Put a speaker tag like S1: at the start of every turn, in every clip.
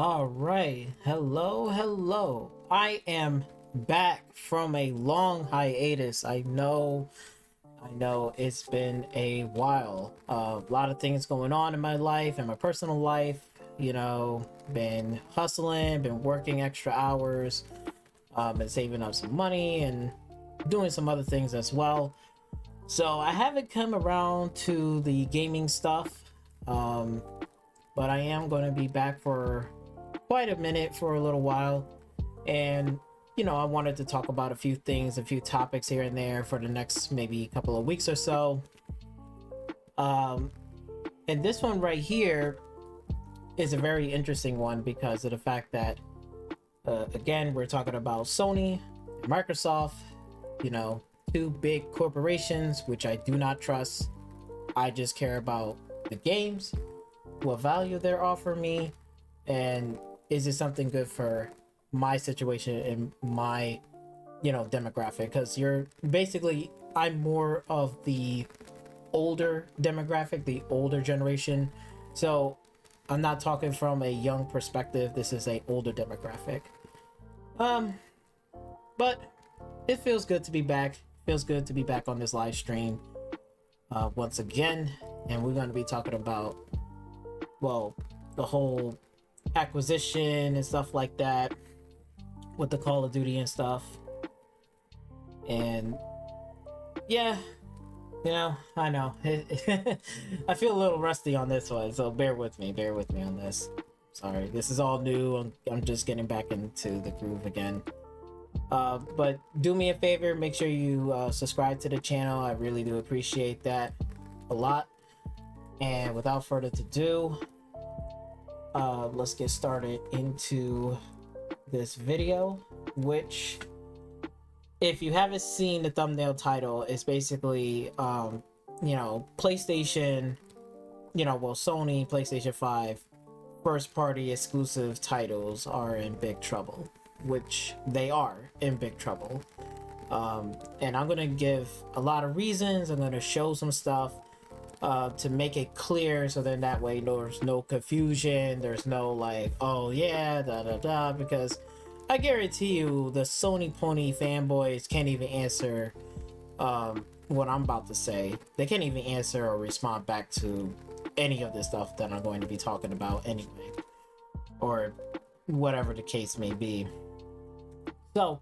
S1: All right. Hello. I am back from a long hiatus. I know it's been a while. A lot of things going on in my life and my personal life. Been hustling, been working extra hours, been saving up some money and doing some other things as well. So I haven't come around to the gaming stuff. Um, but I am going to be back for quite a minute for a little while. And, I wanted to talk about a few things, a few topics here and there for the next maybe couple of weeks or so. Um, and this one right here is a very interesting one because of the fact that, again, we're talking about Sony and Microsoft, you know, two big corporations, which I do not trust. I just care about the games, what value they're offering me, and is it something good for my situation and my demographic? Because I'm more of the older demographic, the older generation, so I'm not talking from a young perspective. This is a older demographic. But it feels good to be back. Feels good to be back on this live stream once again, and we're going to be talking about, well, the whole acquisition and stuff like that with the Call of Duty and stuff. And yeah, I know I feel a little rusty on this one, so bear with me on this. Sorry, this is all new. I'm just getting back into the groove again. But do me a favor, make sure you subscribe to the channel. I really do appreciate that a lot. And without further ado, let's get started into this video, which, if you haven't seen the thumbnail title, is basically PlayStation, Sony PlayStation 5 first party exclusive titles are in big trouble, which they are in big trouble. And I'm gonna give a lot of reasons. I'm gonna show some stuff to make it clear, so then that way there's no confusion, there's no like, oh yeah, because I guarantee you the Sony pony fanboys can't even answer what I'm about to say. They can't even answer or respond back to any of this stuff that I'm going to be talking about anyway, or whatever the case may be. So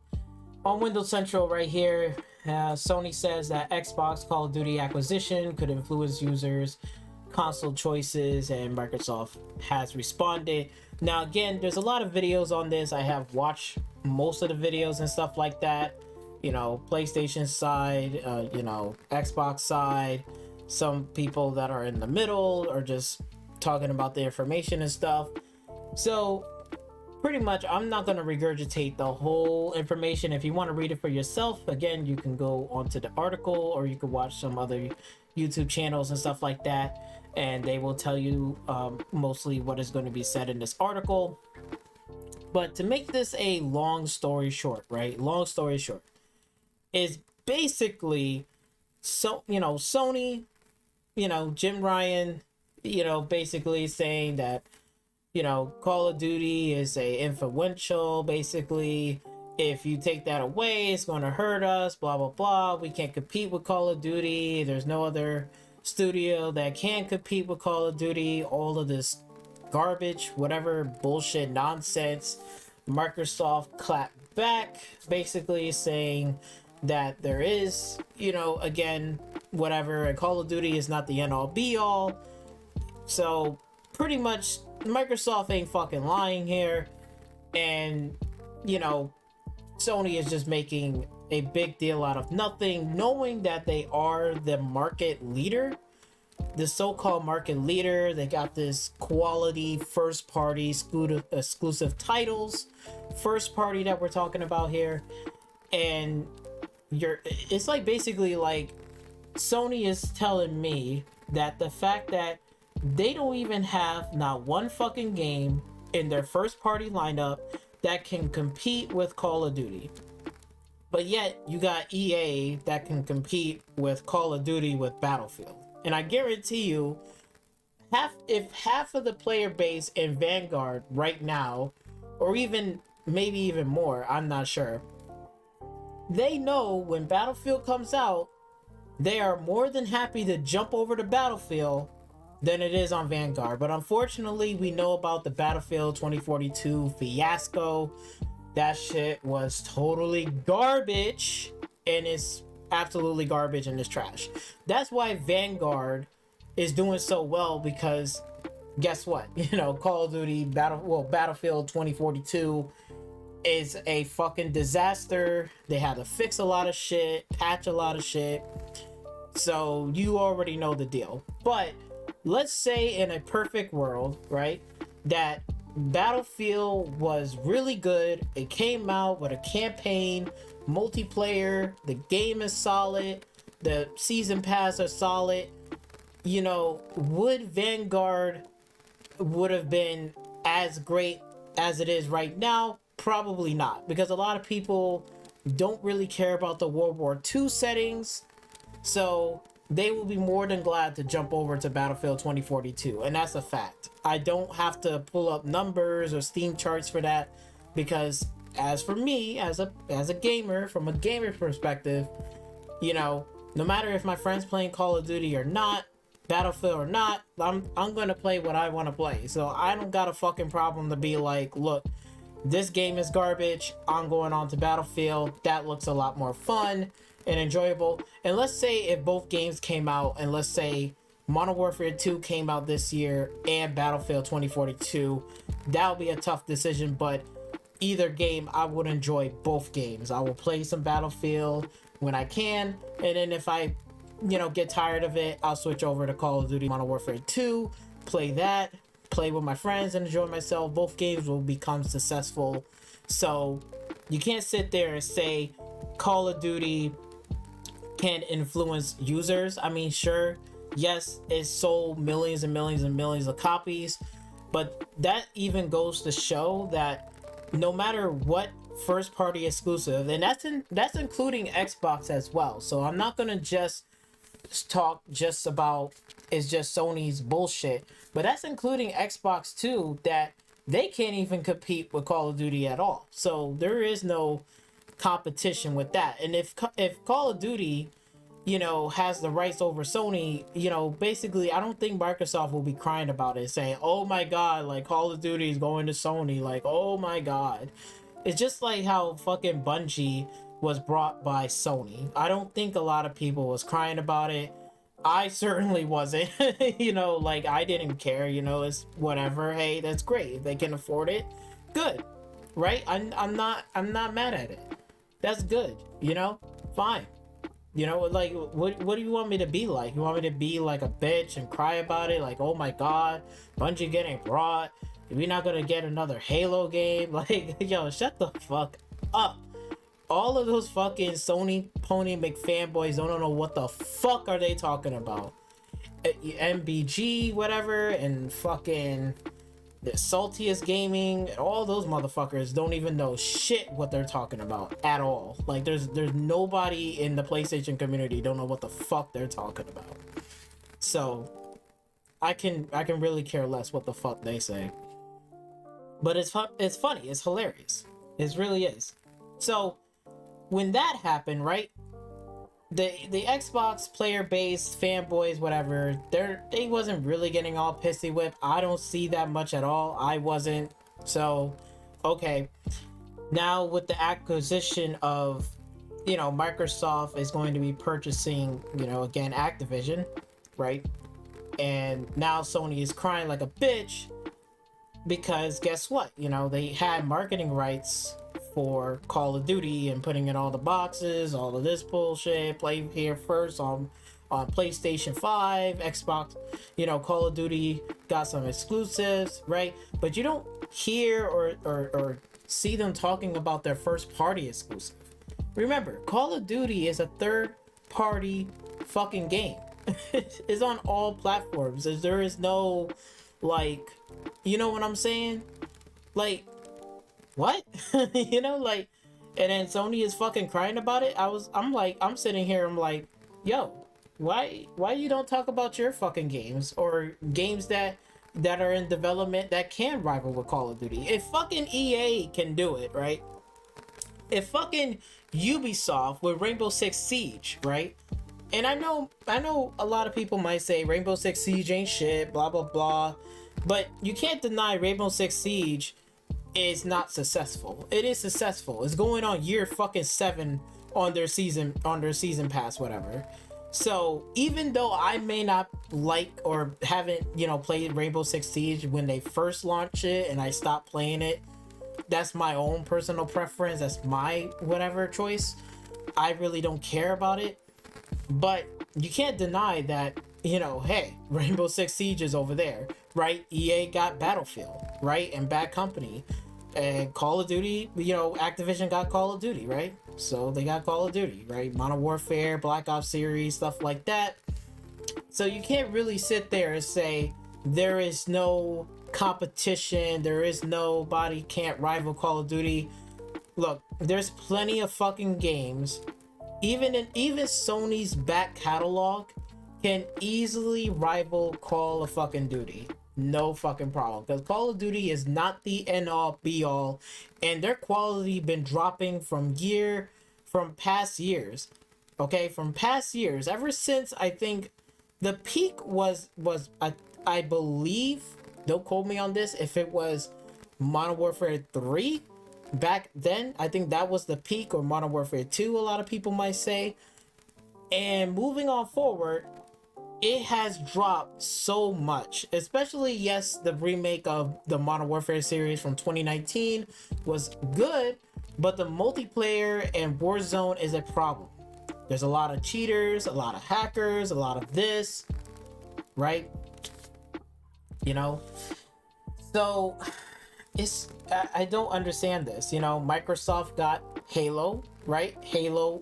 S1: on Windows Central right here, Sony says that Xbox Call of Duty acquisition could influence users' console choices, and Microsoft has responded. Now again, there's a lot of videos on this. I have watched most of the videos and stuff like that. PlayStation side, Xbox side. Some people that are in the middle are just talking about the information and stuff. So pretty much, I'm not going to regurgitate the whole information. If you want to read it for yourself, again, you can go onto the article, or you can watch some other YouTube channels and stuff like that, and they will tell you mostly what is going to be said in this article. But to make this a long story short, is basically, Sony, Jim Ryan, basically saying that Call of Duty is a influential, basically, if you take that away, it's going to hurt us, blah, blah, blah. We can't compete with Call of Duty. There's no other studio that can compete with Call of Duty. All of this garbage, whatever bullshit nonsense. Microsoft clapped back, basically saying that there is, again, whatever, and Call of Duty is not the end all be all. So pretty much Microsoft ain't fucking lying here, and Sony is just making a big deal out of nothing, knowing that they are the market leader, the so-called market leader. They got this quality first party exclusive titles, first party that we're talking about here, and it's like basically like Sony is telling me that the fact that they don't even have not one fucking game in their first party lineup that can compete with Call of Duty. But yet you got EA that can compete with Call of Duty with Battlefield. And I guarantee you half of the player base in Vanguard right now, or even maybe even more, I'm not sure, they know when Battlefield comes out, they are more than happy to jump over to Battlefield than it is on Vanguard. But unfortunately, we know about the Battlefield 2042 fiasco. That shit was totally garbage, and it's absolutely garbage and it's trash. That's why Vanguard is doing so well, because guess what? Call of Duty Battlefield 2042 is a fucking disaster. They had to fix a lot of shit, patch a lot of shit. So you already know the deal. But let's say in a perfect world, right, that Battlefield was really good. It came out with a campaign, multiplayer, the game is solid, the season pass are solid. Would Vanguard would have been as great as it is right now? Probably not, because a lot of people don't really care about the World War II settings, so they will be more than glad to jump over to Battlefield 2042, and that's a fact. I don't have to pull up numbers or Steam charts for that, because as for me, as a gamer, from a gamer perspective, no matter if my friend's playing Call of Duty or not, Battlefield or not, I'm gonna play what I want to play. So I don't got a fucking problem to be like, look, this game is garbage, I'm going on to Battlefield, that looks a lot more fun and enjoyable. And let's say if both games came out, and let's say Modern Warfare 2 came out this year and Battlefield 2042, that would be a tough decision, but either game, I would enjoy both games. I will play some Battlefield when I can, and then if I get tired of it, I'll switch over to Call of Duty Modern Warfare 2, play that, play with my friends and enjoy myself. Both games will become successful. So you can't sit there and say Call of Duty can influence users. I mean, sure, yes, it sold millions and millions and millions of copies, but that even goes to show that no matter what first party exclusive, and that's including Xbox as well. So I'm not gonna just talk just about it's just Sony's bullshit, but that's including Xbox too, that they can't even compete with Call of Duty at all. So there is no competition with that. And if Call of Duty has the rights over Sony, basically I don't think Microsoft will be crying about it, saying, oh my god, like Call of Duty is going to Sony, like, oh my god. It's just like how fucking Bungie was brought by Sony. I don't think a lot of people was crying about it. I certainly wasn't. Like, I didn't care. It's whatever. Hey, that's great. If they can afford it, good, right? I'm not mad at it. That's good. Fine. Like, what do you want me to be like? You want me to be like a bitch and cry about it? Like, oh my god, Bungie getting brought. We're not gonna get another Halo game. Like, yo, shut the fuck up. All of those fucking Sony Pony McFanboys don't know what the fuck are they talking about. MBG, whatever, and fucking the Saltiest Gaming, all those motherfuckers don't even know shit what they're talking about at all. Like, there's nobody in the PlayStation community don't know what the fuck they're talking about. So I can really care less what the fuck they say. But it's funny, it's hilarious. It really is. So when that happened, right? The Xbox player base, fanboys, whatever, they wasn't really getting all pissy whipped. I don't see that much at all. I wasn't. So, okay. Now with the acquisition of, Microsoft is going to be purchasing, again, Activision, right? And now Sony is crying like a bitch because guess what? They had marketing rights for Call of Duty and putting in all the boxes, all of this bullshit, play here first on PlayStation 5, Xbox, Call of Duty got some exclusives, right? But you don't hear or see them talking about their first party exclusive. Remember, Call of Duty is a third party fucking game. It's on all platforms. There is no, like, you know what I'm saying? Like, what? Like, and then Sony is fucking crying about it. I'm sitting here, I'm like, yo, Why you don't talk about your fucking games, or games that are in development that can rival with Call of Duty? If fucking EA can do it, right? If fucking Ubisoft with Rainbow Six Siege, right? And I know a lot of people might say Rainbow Six Siege ain't shit, blah blah blah, but you can't deny Rainbow Six Siege is not successful. It is successful. It's going on year fucking 7 on their season pass, whatever. So even though I may not like or haven't, played Rainbow Six Siege when they first launched it, and I stopped playing it, that's my own personal preference. That's my whatever choice. I really don't care about it. But you can't deny that, hey, Rainbow Six Siege is over there, right? EA got Battlefield, right? And Bad Company. And Call of Duty, Activision got Call of Duty, right? So they got Call of Duty, right? Modern Warfare, Black Ops series, stuff like that. So you can't really sit there and say there is no competition, there is nobody can't rival Call of Duty. Look, there's plenty of fucking games. Even Sony's back catalog can easily rival Call of fucking Duty. No fucking problem, because Call of Duty is not the end all be all, and their quality been dropping from past years. Okay, from past years, ever since I think the peak was I believe, don't quote me on this, if it was Modern Warfare 3 back then. I think that was the peak, or Modern Warfare 2, a lot of people might say. And moving on forward, it has dropped so much, especially, yes, the remake of the Modern Warfare series from 2019 was good, but the multiplayer and Warzone is a problem. There's a lot of cheaters, a lot of hackers, a lot of this, right? So I don't understand this. Microsoft got Halo, right? Halo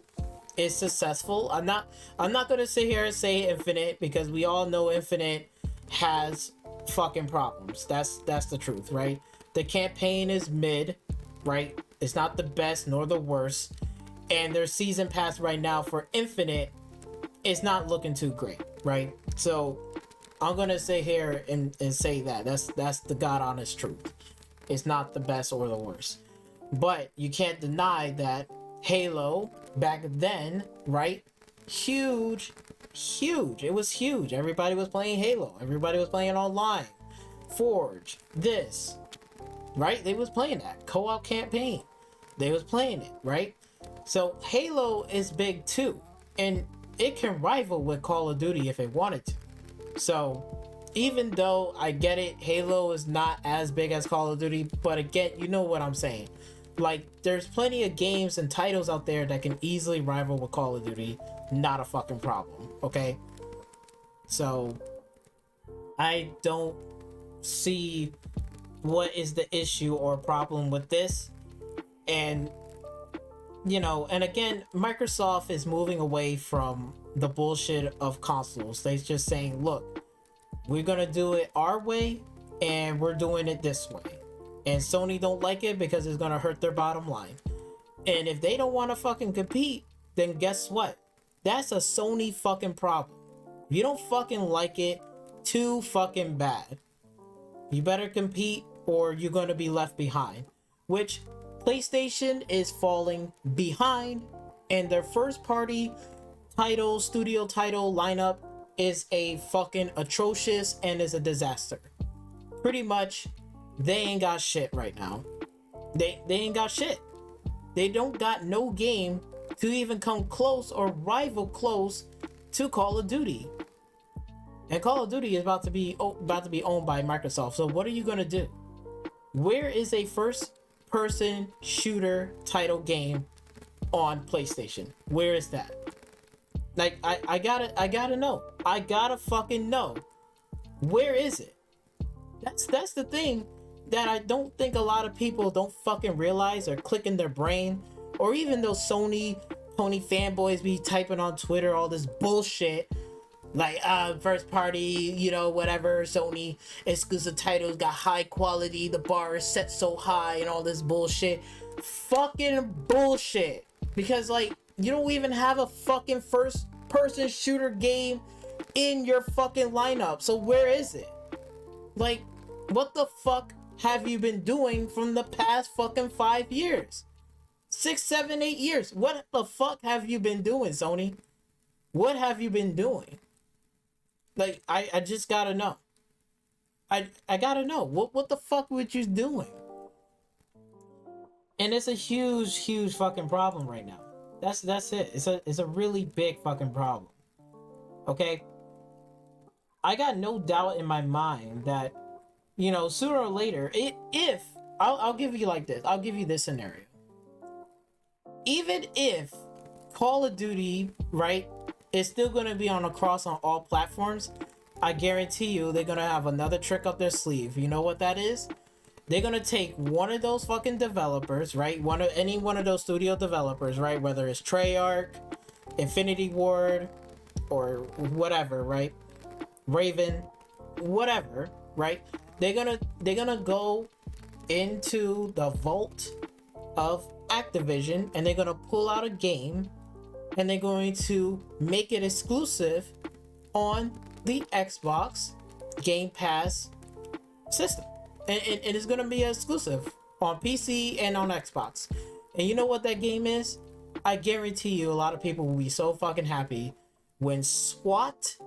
S1: is successful. I'm not gonna sit here and say Infinite, because we all know Infinite has fucking problems. That's the truth, right? The campaign is mid, right? It's not the best nor the worst, and their season pass right now for Infinite is not looking too great, right? So I'm gonna sit here and say that's the god honest truth. It's not the best or the worst, but you can't deny that Halo back then, right? Huge. It was huge. Everybody was playing Halo. Everybody was playing online. Forge, this, right? They was playing that co-op campaign. They was playing it, right? So Halo is big too, and it can rival with Call of Duty if it wanted to. So even though I get it, Halo is not as big as Call of Duty, but again, you know what I'm saying. Like, there's plenty of games and titles out there that can easily rival with Call of Duty. Not a fucking problem, okay? So I don't see what is the issue or problem with this. And and again, Microsoft is moving away from the bullshit of consoles. They're just saying, look, we're gonna do it our way, and we're doing it this way. And Sony don't like it because it's gonna hurt their bottom line. And if they don't want to fucking compete, then guess what? That's a Sony fucking problem. If you don't fucking like it, too fucking bad. You better compete, or you're gonna be left behind. Which PlayStation is falling behind, and their first party title, studio title lineup is a fucking atrocious and is a disaster. Pretty much, they ain't got shit right now. They ain't got shit. They don't got no game to even come close or rival close to Call of Duty. And Call of Duty is about to be owned by Microsoft. So what are you gonna do? Where is a first-person shooter title game on PlayStation? Where is that? Like, I gotta know. I gotta fucking know. Where is it? That's the thing that I don't think a lot of people don't fucking realize or click in their brain. Or even those Sony fanboys be typing on Twitter all this bullshit. Like, first party, whatever, Sony exclusive titles got high quality, the bar is set so high, and all this bullshit. Fucking bullshit. Because, like, you don't even have a fucking first person shooter game in your fucking lineup. So where is it? Like, what the fuck have you been doing from the past fucking 5 years? 6, 7, 8 years. What the fuck have you been doing, Sony? What have you been doing? Like, I just gotta know. I gotta know. What the fuck were you doing? And it's a huge fucking problem right now. That's it. It's a really big fucking problem. Okay? I got no doubt in my mind that, you know, sooner or later, I'll give you like this. I'll give you this scenario. Even if Call of Duty, right, is still going to be across on all platforms, I guarantee you they're going to have another trick up their sleeve. You know what that is? They're going to take one of those fucking developers, right? Any one of those studio developers, right? Whether it's Treyarch, Infinity Ward, or whatever, right? Raven, whatever, right? They're gonna go into the vault of Activision and they're gonna pull out a game and they're going to make it exclusive on the Xbox Game Pass system. And it's gonna be exclusive on PC and on Xbox. And you know what that game is? I guarantee you a lot of people will be so fucking happy when SWAT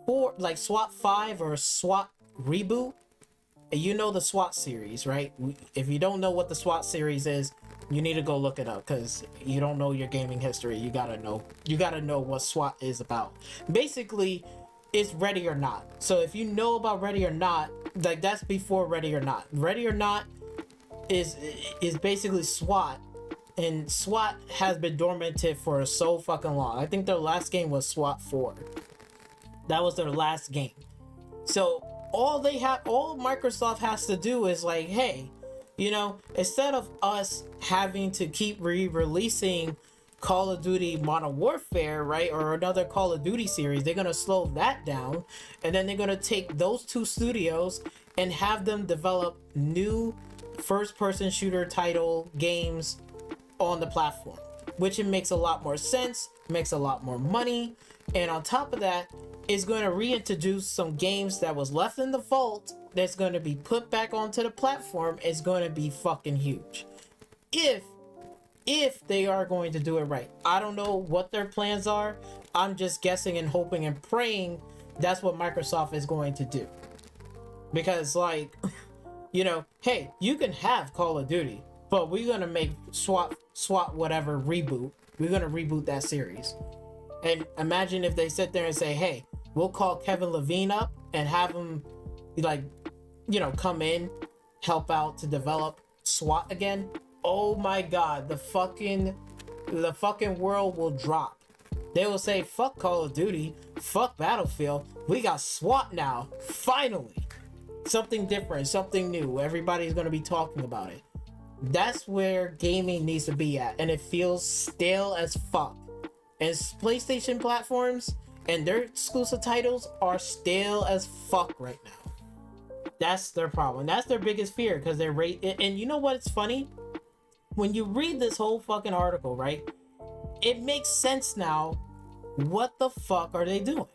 S1: 4, like SWAT 5 or SWAT Reboot. You know the SWAT series, right? If you don't know what the SWAT series is, you need to go look it up, because you don't know your gaming history. You gotta know what SWAT is about. Basically, it's Ready or Not. So if you know about Ready or Not, like, that's before Ready or Not. Ready or Not is basically SWAT, and SWAT has been dormanted for so fucking long. I think their last game was SWAT 4. That was their last game. So all Microsoft has to do is like, hey, you know, instead of us having to keep re-releasing Call of Duty Modern Warfare, right, or another Call of Duty series, they're gonna slow that down, and then they're gonna take those two studios and have them develop new first-person shooter title games on the platform, which it makes a lot more sense, makes a lot more money, and on top of that, it's going to reintroduce some games that was left in the vault that's going to be put back onto the platform. Is going to be fucking huge. If they are going to do it right. I don't know what their plans are. I'm just guessing and hoping and praying that's what Microsoft is going to do. Because, like, you know, hey, you can have Call of Duty, but we're going to make SWAT whatever reboot. We're going to reboot that series. And imagine if they sit there and say, hey, we'll call Kevin Levine up and have him, like, you know, come in, help out to develop SWAT again. Oh my god, the fucking world will drop. They will say, fuck Call of Duty, fuck Battlefield, we got SWAT now, finally. Something different, something new, everybody's gonna be talking about it. That's where gaming needs to be at, and it feels stale as fuck. And PlayStation platforms and their exclusive titles are stale as fuck right now. That's their problem. That's their biggest fear, because they're and you know what's funny? When you read this whole fucking article, right? It makes sense now. What the fuck are they doing?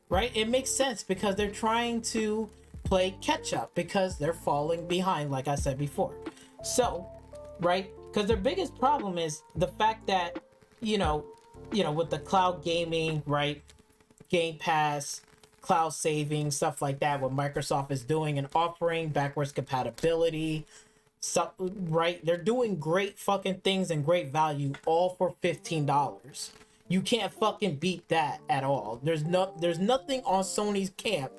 S1: Right? It makes sense because they're trying to play catch up because they're falling behind, like I said before. So, right? Because their biggest problem is the fact that, you know, with the cloud gaming, right? Game Pass, cloud saving, stuff like that, what Microsoft is doing and offering backwards compatibility, stuff, right? They're doing great fucking things and great value, all for $15. You can't fucking beat that at all. There's nothing on Sony's camp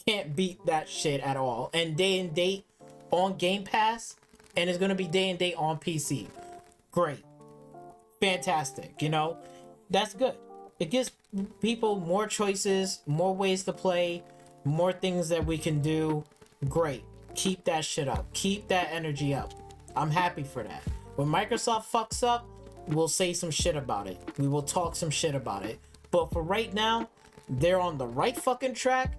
S1: can't beat that shit at all. And day and date on Game Pass, and it's gonna be day and date on PC. Great, fantastic. You know, that's good. It gives people more choices, more ways to play, more things that we can do. Great. Keep that shit up. Keep that energy up. I'm happy for that. When Microsoft fucks up, we'll say some shit about it. We will talk some shit about it. But for right now, they're on the right fucking track,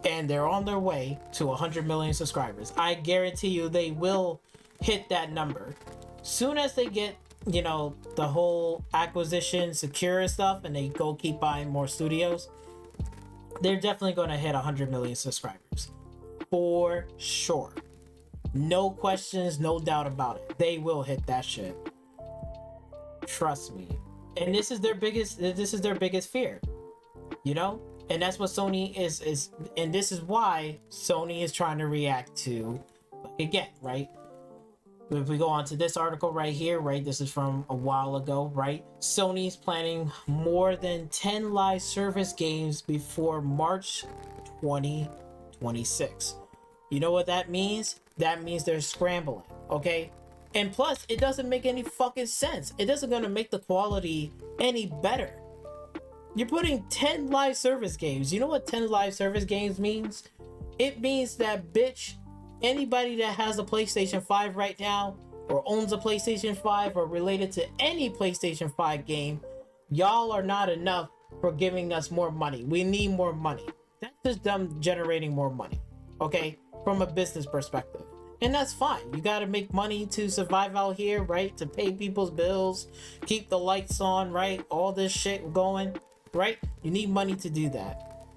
S1: and they're on their way to 100 million subscribers. I guarantee you they will hit that number. Soon as they get you know, the whole acquisition secure stuff, and they go keep buying more studios, they're definitely going to hit 100 million subscribers for sure. No questions, no doubt about it. They will hit that shit. Trust me. And this is their biggest fear, you know? And that's what Sony is and this is why Sony is trying to react to, like, again, right? If we go on to this article right here, right? This is from a while ago, right? Sony's planning more than 10 live service games before March 2026. You know what that means? That means they're scrambling, okay? And plus, it doesn't make any fucking sense. It doesn't gonna make the quality any better. You're putting 10 live service games. You know what 10 live service games means? It means that, bitch, anybody that has a PlayStation 5 right now, or owns a PlayStation 5, or related to any PlayStation 5 game, y'all are not enough for giving us more money. We need more money. That's just them generating more money, okay? From a business perspective. And that's fine. You got to make money to survive out here, right? To pay people's bills, keep the lights on, right? All this shit going, right? You need money to do that.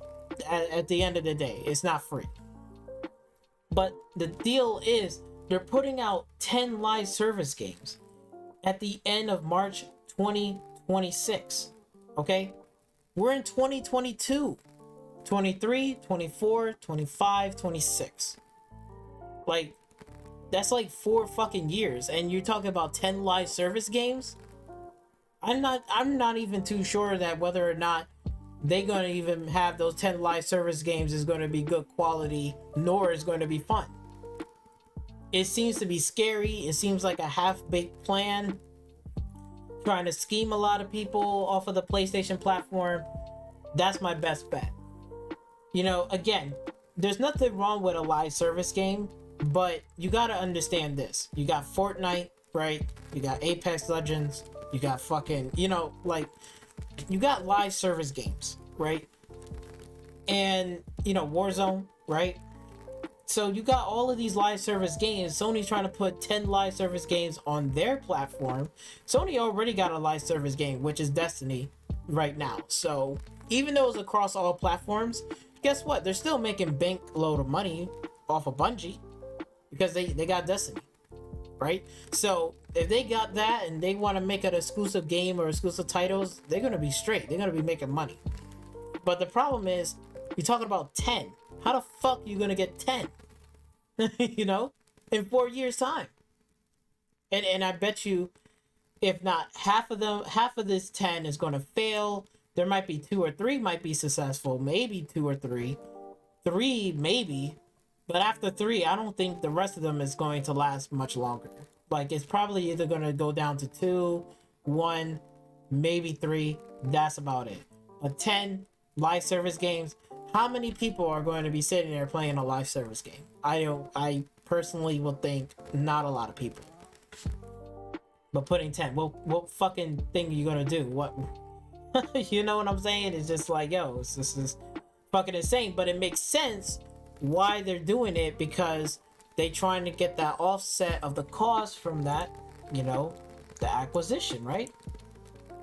S1: At the end of the day, it's not free. But the deal is, they're putting out 10 live service games at the end of March 2026. Okay? We're in 2022. 23, 24, 25, 26. Like, that's like 4 fucking years, and you're talking about 10 live service games? I'm not even too sure that whether or not they're gonna even have those 10 live service games is gonna be good quality, nor is going to be fun. It seems to be scary. It seems like a half-baked plan, trying to scheme a lot of people off of the PlayStation platform. That's my best bet. You know, again, there's nothing wrong with a live service game, but you gotta understand this. You got Fortnite, right? You got Apex Legends. You got fucking, you know, like, you got live service games, right? And, you know, Warzone, right? So you got all of these live service games. Sony's trying to put 10 live service games on their platform. Sony already got a live service game, which is Destiny right now. So even though it's across all platforms, guess what? They're still making bank load of money off of Bungie because they got Destiny, right? So if they got that and they want to make an exclusive game or exclusive titles, they're going to be straight. They're going to be making money. But the problem is, you're talking about 10. How the fuck are you going to get 10? You know, in 4 years time. And I bet you, if not half of this 10 is going to fail. There might be 2 or 3 might be successful, maybe 2 or 3, 3 maybe, but after 3, I don't think the rest of them is going to last much longer. Like, it's probably either going to go down to 2, 1, maybe 3. That's about it. But 10 live service games. How many people are going to be sitting there playing a live service game? I personally would think not a lot of people. But putting 10, what fucking thing are you gonna do? What? You know what I'm saying? It's just like, yo, this is fucking insane. But it makes sense why they're doing it, because they trying to get that offset of the cost from that, you know, the acquisition, right?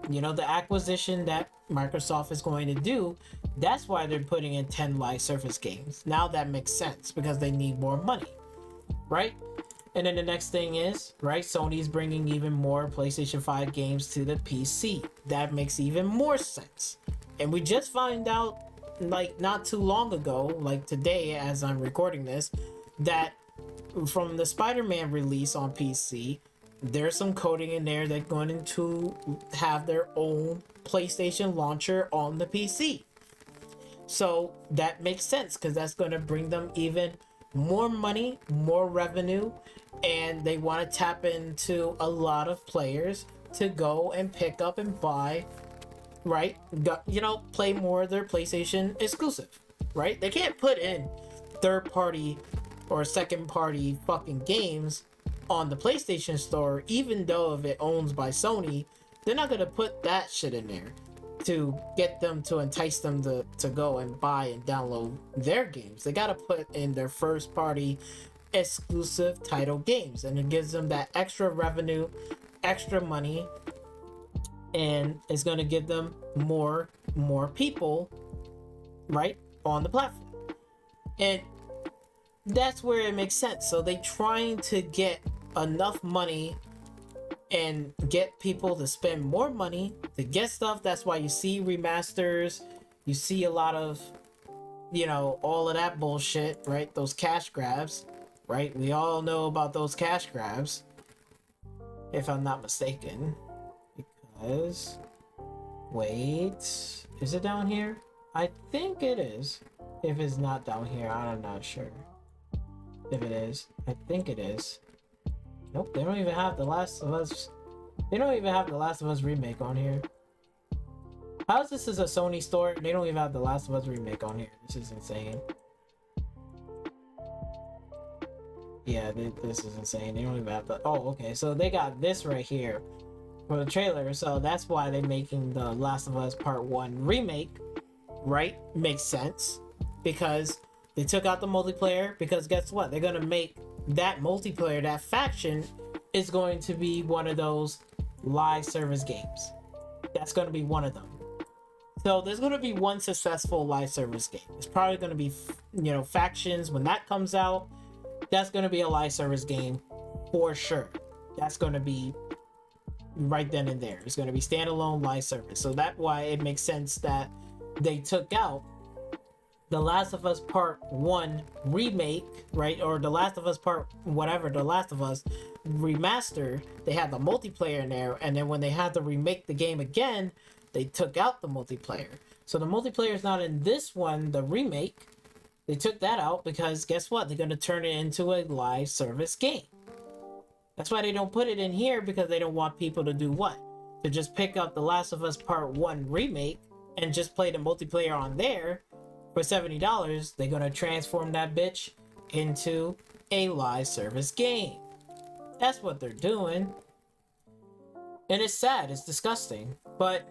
S1: You know, the acquisition that Microsoft is going to do. That's why they're putting in 10 live service games. Now that makes sense because they need more money, right? And then the next thing is, right, Sony's bringing even more PlayStation 5 games to the PC. That makes even more sense. And we just found out, like, not too long ago, like today as I'm recording this, that from the Spider-Man release on PC, there's some coding in there that's going to have their own PlayStation launcher on the PC. So that makes sense, because that's going to bring them even more money, more revenue, and they want to tap into a lot of players to go and pick up and buy, right? You know, play more of their PlayStation exclusive, right? They can't put in third party or second party fucking games on the PlayStation Store, even though if it owns by Sony. They're not going to put that shit in there to get them, to entice them to go and buy and download their games. They got to put in their first party exclusive title games, and it gives them that extra revenue, extra money, and it's going to give them more people, right, on the platform. And that's where it makes sense. So they trying to get enough money and get people to spend more money to get stuff. That's why you see remasters, you see a lot of, all of that bullshit, right? Those cash grabs, right? We all know about those cash grabs, if I'm not mistaken. Because, wait, is it down here? I think it is. If it's not down here, I'm not sure. If it is, I think it is. Nope, they don't even have The Last of Us. They don't even have The Last of Us remake on here. How is this a Sony store? They don't even have The Last of Us remake on here. This is insane. Yeah, this is insane. They don't even have the... Oh, okay. So they got this right here for the trailer. So that's why they're making The Last of Us Part 1 remake, right? Makes sense. Because they took out the multiplayer. Because guess what? They're going to make that multiplayer, that faction, is going to be one of those live service games. That's going to be one of them. So there's going to be one successful live service game. It's probably going to be, factions. When that comes out, that's going to be a live service game for sure. That's going to be right then and there. It's going to be standalone live service. So that's why it makes sense that they took out The Last of Us Part 1 remake, right? Or The Last of Us Part whatever, The Last of Us remaster. They had the multiplayer in there, and then when they had to remake the game again, they took out the multiplayer. So the multiplayer is not in this one, the remake. They took that out because guess what? They're going to turn it into a live service game. That's why they don't put it in here, because they don't want people to do what? To just pick up The Last of Us Part 1 remake and just play the multiplayer on there for $70. They're going to transform that bitch into a live service game. That's what they're doing. And it's sad. It's disgusting. But,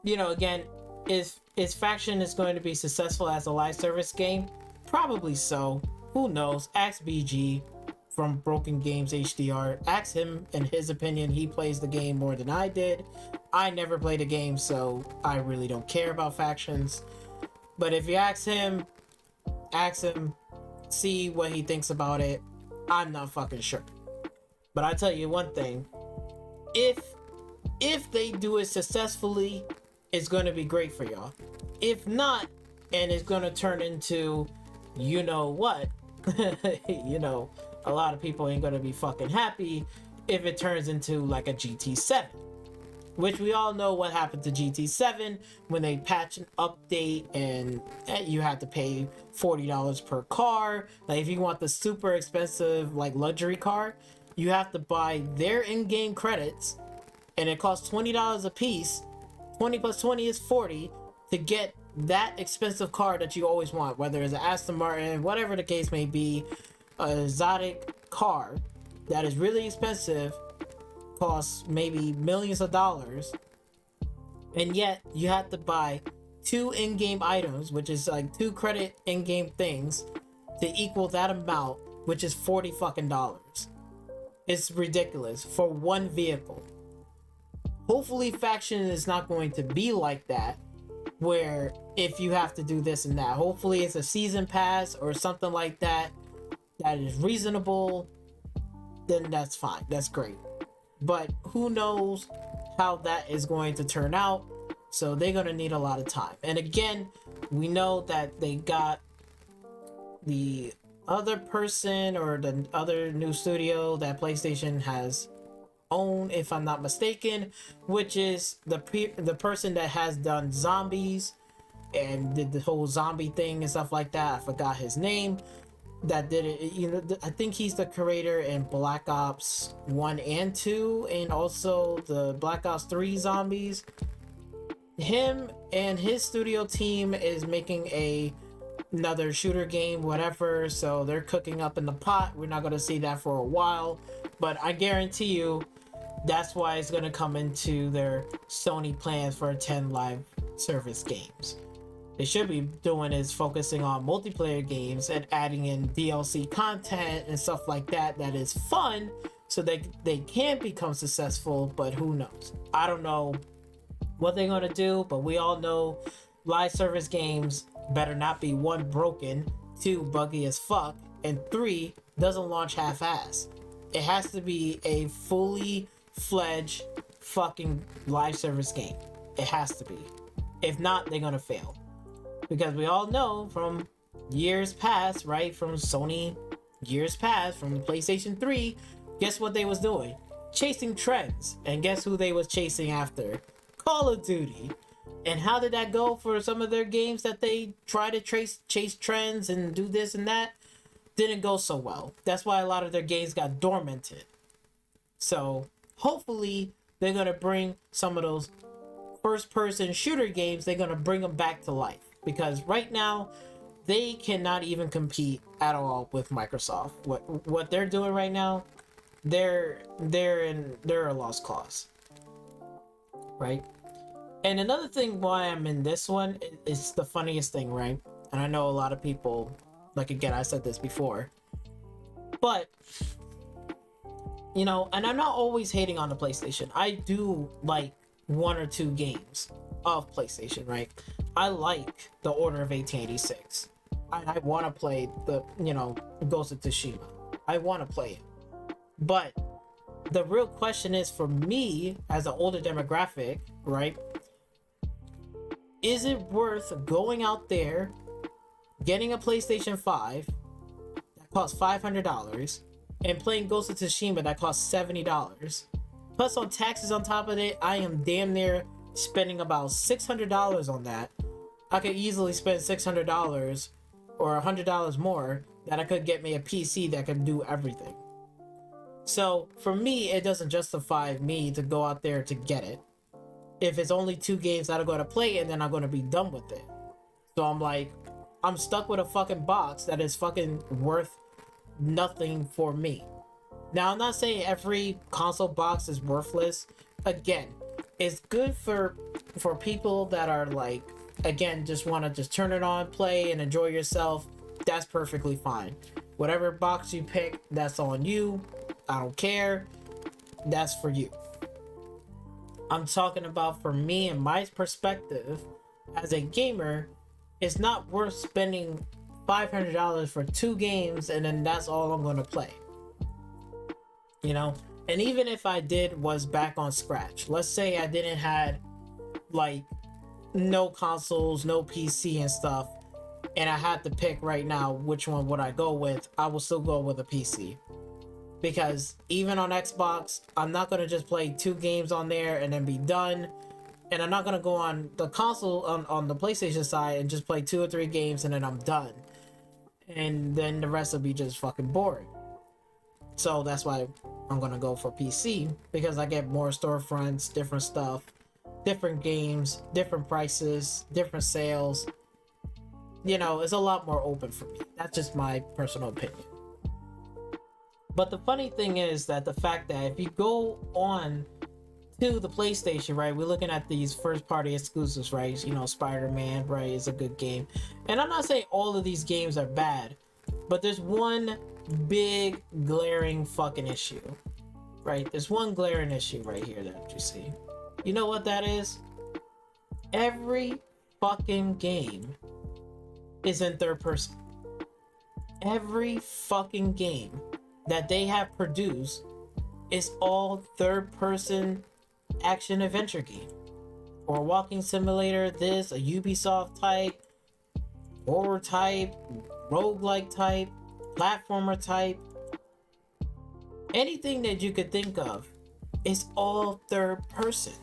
S1: again, is Faction is going to be successful as a live service game? Probably so. Who knows? Ask BG from Broken Games HDR. Ask him, in his opinion, he plays the game more than I did. I never played a game, so I really don't care about factions. But if you ask him, see what he thinks about it. I'm not fucking sure. But I tell you one thing, if they do it successfully, it's going to be great for y'all. If not, and it's going to turn into, what, a lot of people ain't going to be fucking happy if it turns into like a GT7. Which we all know what happened to GT7 when they patch an update and you had to pay $40 per car. Like if you want the super expensive like luxury car, you have to buy their in-game credits, and it costs $20 a piece. 20 plus 20 is 40 to get that expensive car that you always want, whether it's an Aston Martin, whatever the case may be, an exotic car that is really expensive, costs maybe millions of dollars, and yet you have to buy 2 in-game items, which is like 2 credit in-game things, to equal that amount, which is $40 fucking dollars. It's ridiculous for one vehicle. Hopefully Faction is not going to be like that, where if you have to do this and that. Hopefully it's a season pass or something like that that is reasonable. Then that's fine, that's great. But who knows how that is going to turn out. So they're going to need a lot of time. And again, we know that they got the other person or the other new studio that PlayStation has owned, if I'm not mistaken, which is the person that has done Zombies and did the whole zombie thing and stuff like that. I forgot his name. That did it, I think he's the creator in Black Ops 1 and 2, and also the Black Ops 3 Zombies. Him and his studio team is making another shooter game, whatever, so they're cooking up in the pot. We're not going to see that for a while, but I guarantee you that's why it's going to come into their Sony plans for 10 live service games. They should be doing is focusing on multiplayer games and adding in DLC content and stuff like that that is fun, so they can become successful, but who knows? I don't know what they're gonna do, but we all know live service games better not be one, broken, two, buggy as fuck, and three, doesn't launch half-ass. It has to be a fully fledged fucking live service game. It has to be. If not, they're gonna fail. Because we all know from years past, right? From Sony years past, from the PlayStation 3, guess what they was doing? Chasing trends. And guess who they was chasing after? Call of Duty. And how did that go for some of their games that they try to chase trends and do this and that? Didn't go so well. That's why a lot of their games got dormanted. So hopefully they're gonna bring some of those first-person shooter games. They're gonna bring them back to life, because right now they cannot even compete at all with Microsoft. What they're doing right now, they're a lost cause, right? And another thing why I'm in this one is the funniest thing, right? And I know a lot of people, like, again, I said this before, but you know, and I'm not always hating on the PlayStation. I do like one or two games of PlayStation, right? I like the Order of 1886. I want to play the, you know, Ghost of Tsushima. I want to play it. But the real question is, for me, as an older demographic, right? Is it worth going out there, getting a PlayStation 5 that costs $500, and playing Ghost of Tsushima that costs $70? Plus on taxes on top of it, I am damn near spending about $600 on that. I could easily spend $600 or $100 more that I could get me a PC that can do everything. So for me, it doesn't justify me to go out there to get it. If it's only two games that I'm going to play and then I'm going to be done with it. So I'm like, I'm stuck with a fucking box that is fucking worth nothing for me. Now, I'm not saying every console box is worthless. Again, it's good for people that are like, again, just want to just turn it on, play, and enjoy yourself. That's perfectly fine. Whatever box you pick, that's on you. I don't care. That's for you. I'm talking about, for me and my perspective as a gamer, it's not worth spending $500 for two games and then that's all I'm going to play. You know? And even if I was back on scratch, let's say I didn't had like no consoles, no PC and stuff, and I had to pick right now which one would I go with, I will still go with a PC. Because even on Xbox, I'm not going to just play two games on there and then be done. And I'm not going to go on the console, on the PlayStation side, and just play 2 or 3 games and then I'm done. And then the rest will be just fucking boring. So that's why I'm going to go for PC. Because I get more storefronts, different stuff, different games, different prices, different sales. You know, it's a lot more open for me. That's just my personal opinion. But the funny thing is that the fact that if you go on to the PlayStation, right, we're looking at these first party exclusives, right? You know, Spider-Man, right, is a good game. And I'm not saying all of these games are bad, but there's one big glaring fucking issue, right? There's one glaring issue right here that you see. You know what that is? Every fucking game is in third person. Every fucking game that they have produced is all third person action adventure game, or walking simulator, this, a Ubisoft type, horror type, roguelike type, platformer type, anything that you could think of is all third person.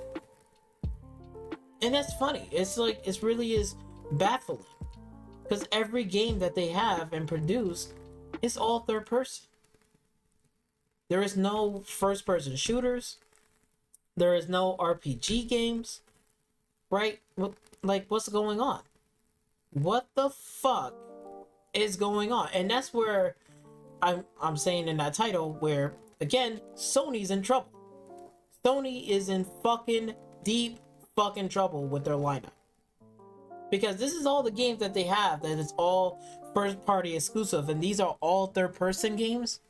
S1: And that's funny. It's like, it really is baffling, because every game that they have and produce is all third person. There is no first-person shooters. There is no RPG games, right? Like, what's going on? What the fuck is going on? And that's where I'm saying in that title, where, again, Sony's in trouble. Sony is in fucking deep fucking trouble with their lineup. Because this is all the games that they have that is all first-party exclusive, and these are all third-person games.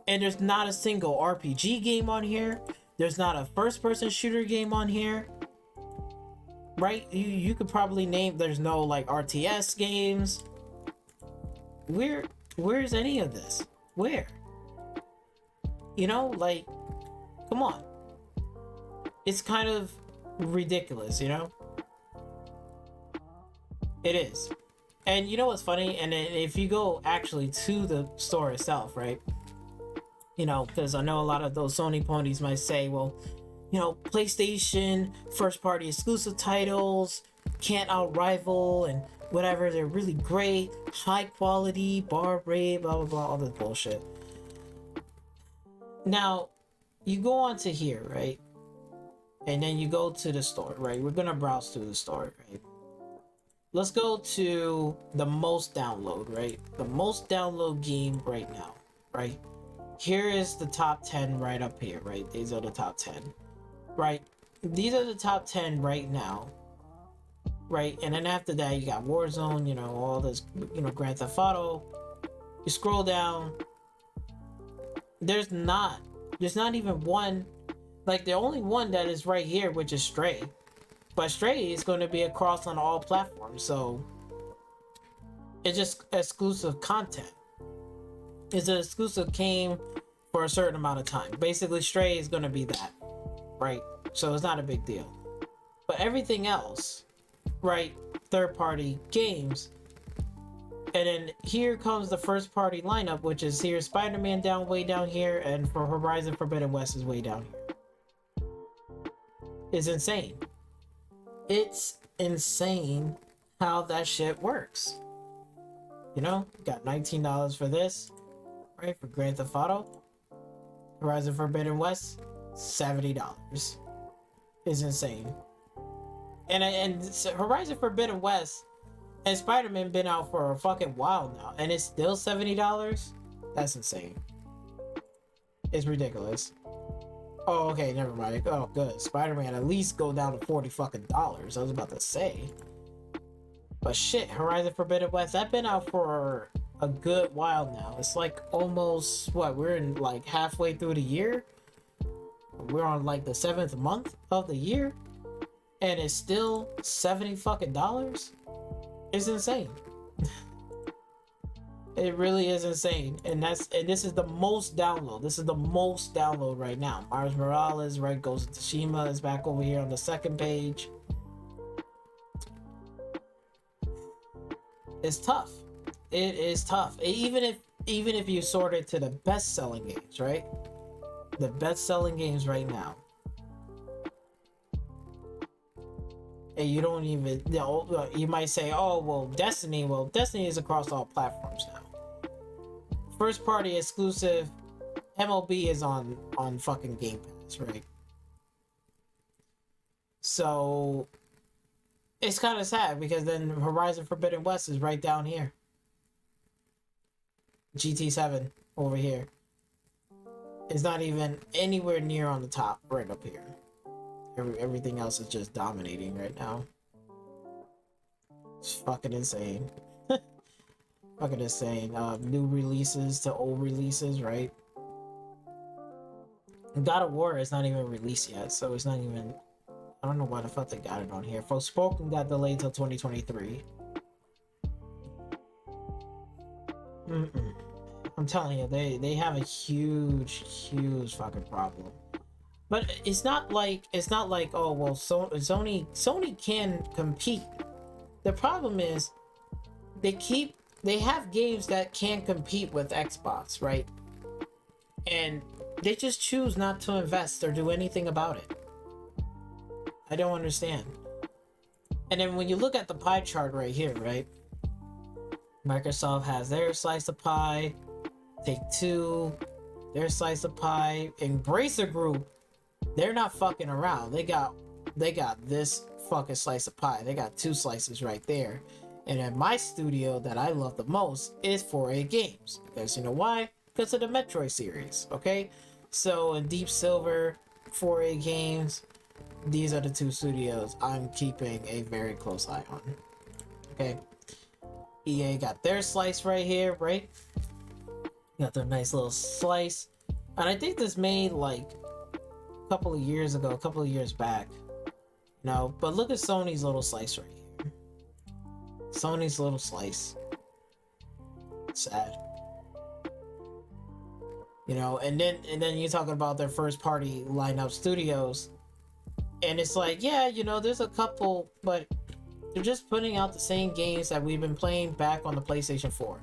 S1: And there's not a single RPG game on here. There's not a first-person shooter game on here. Right? You could probably name, there's no like RTS games. Where's any of this? Where? You know, like, come on. It's kind of ridiculous, you know? It is. And you know what's funny? And if you go actually to the store itself, right? You know, because I know a lot of those Sony ponies might say, well, you know, PlayStation first party exclusive titles can't outrival and whatever, they're really great, high quality, bar rate, blah blah blah, all this bullshit. Now, you go on to here, right? And then you go to the store, right? We're gonna browse through the store, right? Let's go to the most download, right? The most download game right now, right? Here is the top 10 right up here, right? These are the top 10, right? These are the top 10 right now, right? And then after that, you got Warzone, you know, all this, you know, Grand Theft Auto. You scroll down, there's not even one, like the only one that is right here, which is Stray. But Stray is going to be across on all platforms, so it's just exclusive content. It's an exclusive game for a certain amount of time. Basically, Stray is going to be that, right? So it's not a big deal. But everything else, right? Third-party games. And then here comes the first-party lineup, which is here Spider-Man way down here, and for Horizon Forbidden West is way down here. It's insane. It's insane how that shit works. You know, got $19 for this, right? For Grand Theft Auto. Horizon Forbidden West, $70. Is insane. And Horizon Forbidden West and Spider-Man been out for a fucking while now, and it's still $70? That's insane. It's ridiculous. Oh, okay, never mind. Oh, good. Spider-Man at least go down to $40 fucking dollars. I was about to say. But shit, Horizon Forbidden West, that's been out for a good while now. It's like almost, what, we're in like halfway through the year? We're on like the 7th month of the year? And it's still $70 fucking dollars? It's insane. It really is insane. And this is the most download. This is the most download right now. Miles Morales, right? Ghost of Tsushima is back over here on the second page. It's tough. It is tough. Even if you sort it to the best-selling games, right? The best-selling games right now. And you don't even, you know, you might say, oh, well, Destiny is across all platforms now. First party exclusive MLB is on fucking Game Pass, right? So it's kind of sad because then Horizon Forbidden West is right down here. GT7 over here. It's not even anywhere near on the top, right up here. Everything else is just dominating right now. It's fucking insane. Fucking insane. New releases to old releases, right? God of War is not even released yet, so it's not even... I don't know why the fuck they got it on here. Forspoken got delayed till 2023. I'm telling you, they have a huge fucking problem. But it's not like oh well, Sony can compete. The problem is they have games that can compete with Xbox, right? And they just choose not to invest or do anything about it. I don't understand. And then when you look at the pie chart right here, right? Microsoft has their slice of pie, Take-Two, their slice of pie, Embracer Group. They're not fucking around. They got this fucking slice of pie. They got 2 slices right there. And then my studio that I love the most is 4A Games. Because you know why? Because of the Metroid series, okay? So in Deep Silver, 4A Games, these are the 2 studios I'm keeping a very close eye on. Okay? EA got their slice right here, right? Got their nice little slice. And I think this made like a couple of years ago, a couple of years back. No, but look at Sony's little slice right here. Sony's little slice. Sad. You know, and then you're talking about their first party lineup studios. And it's like, yeah, you know, there's a couple, but they're just putting out the same games that we've been playing back on the PlayStation 4.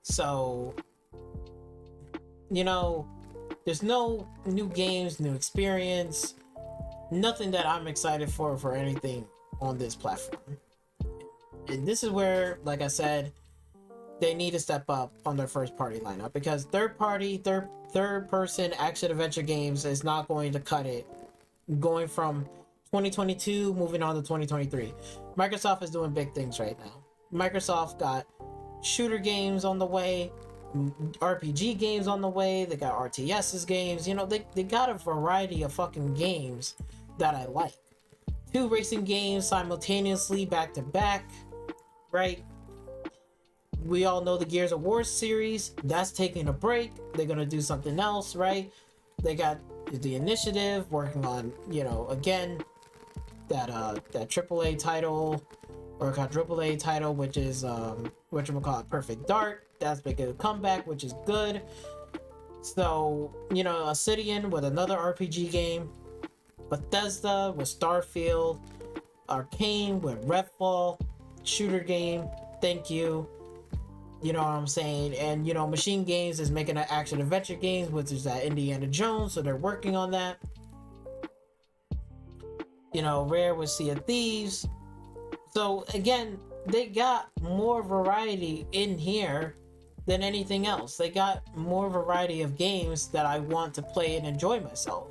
S1: So, you know, there's no new games, new experience, nothing that I'm excited for anything on this platform. And this is where, like I said, they need to step up on their first party lineup, because third person action adventure games is not going to cut it going from 2022 moving on to 2023. Microsoft is doing big things right now. Microsoft got shooter games on the way, RPG games on the way, they got RTS's games, you know, they got a variety of fucking games that I like. 2 racing games simultaneously back to back, right? We all know the Gears of War series, that's taking a break. They're gonna do something else, right? They got the Initiative working on, you know, again, that AAA title or quadruple A title, which is whatchamacallit, Perfect Dark. That's making a comeback, which is good. So, you know, Obsidian with another RPG game, Bethesda with Starfield, Arcane with Redfall, shooter game, thank you. You know what I'm saying? And, you know, Machine Games is making an action adventure games, which is that Indiana Jones, so they're working on that. You know, Rare with Sea of Thieves. So, again, they got more variety in here than anything else. They got more variety of games that I want to play and enjoy myself.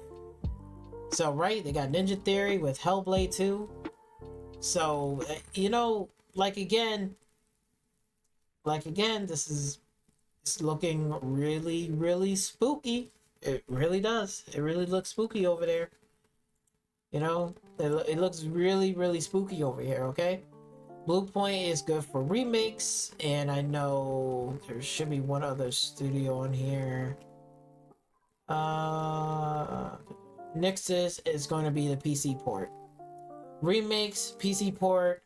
S1: So, right, they got Ninja Theory with Hellblade 2. So, you know, like again, this is looking really, really spooky. It really does. It really looks spooky over there. You know, it looks really, really spooky over here, okay? Bluepoint is good for remakes, and I know there should be one other studio on here. Nixus is going to be the PC port. Remakes, PC port,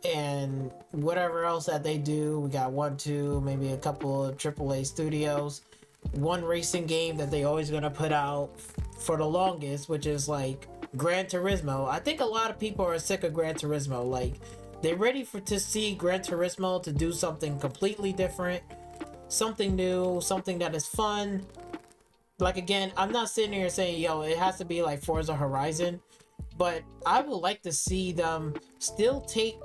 S1: and whatever else that they do. We got 1, 2, maybe a couple of AAA studios. One racing game that they always gonna put out for the longest, which is like Gran Turismo. I think a lot of people are sick of Gran Turismo. Like, they're ready to see Gran Turismo to do something completely different, something new, something that is fun. Like, again, I'm not sitting here saying, yo, it has to be like Forza Horizon, but I would like to see them still take